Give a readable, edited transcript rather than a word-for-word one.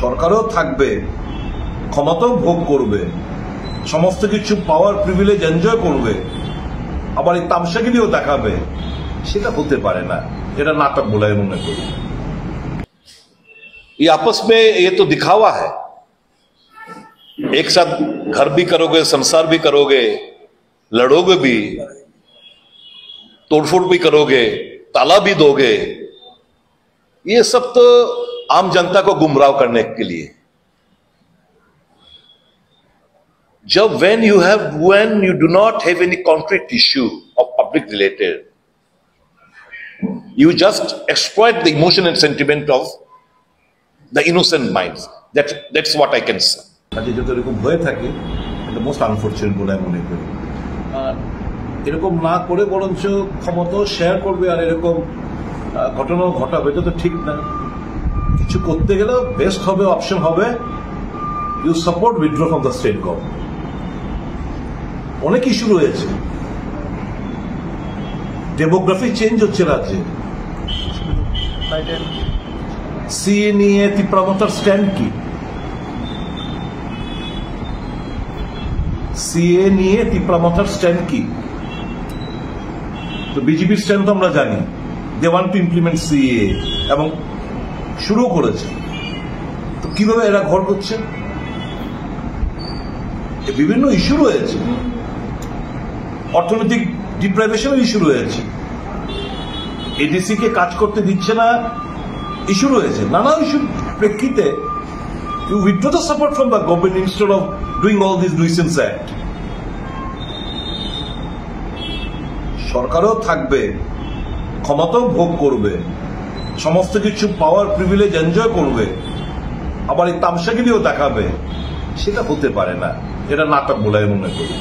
সরকারও থাকবে, ক্ষমতাও ভোগ করবে, সমস্ত কিছু পাওয়ার প্রিভিলেজ এনজয় করবে, আবার এই তামসাগিরিও দেখাবে, সেটা হতে পারে না। এটা নাটক বলে আমি মনে করি। ये आपस में ये तो दिखावा है। एक साथ घर भी करोगे, संसार भी करोगे, लड़ोगे भी, तोड़फोड़ भी करोगे, ताला भी दोगे, ये सब तो आम जनता को गुमराह करने के लिए। जब when you do not have any concrete issue of public related, you just exploit the emotion and sentiment of the innocent minds. That's what I can say. কাজে যদি এরকম হয়ে থাকে, এটা মোস্ট আনফরচুনেট বলে আমি মনে করি। আর এরকম না করে বরঞ্চ ক্ষমতাও শেয়ার করবে আর এরকম ঘটনাও ঘটাবে, এটা তো ঠিক না। কিছু করতে গেলে বেস্ট হবে, অপশন হবে you support withdraw from the state government. অনেক ইস্যু রয়েছে, ডেমোগ্রাফি চেঞ্জ হচ্ছে রাজ্যে। সিএ নিয়ে তীব্রতার স্ট্যান্ড কি? সিএ নিয়ে তীব্রতার স্ট্যান্ড কি? তো বিজেপির স্ট্যান্ড তো আমরা জানি, they want to implement CA এবং শুরু করেছে। তো কিভাবে এরা ঘর করছে? বিভিন্ন ইস্যু রয়েছে, অর্থনৈতিক ডিপ্রাইভেশনের ইস্যু রয়েছে, এডিসি কে কাজ করতে দিচ্ছে না ইস্যু রয়েছে, নানা ইস্যুর প্রেক্ষিতে you withdraw the support from the government instead of doing all these nuisance act. সরকারও থাকবে, ক্ষমতাও ভোগ করবে, সমস্ত কিছু পাওয়ার প্রিভিলেজ এনজয় করবে, আবার এই তামসাগিরিও দেখাবে, সেটা হতে পারে না। এটা নাটক বলে আমি মনে করি।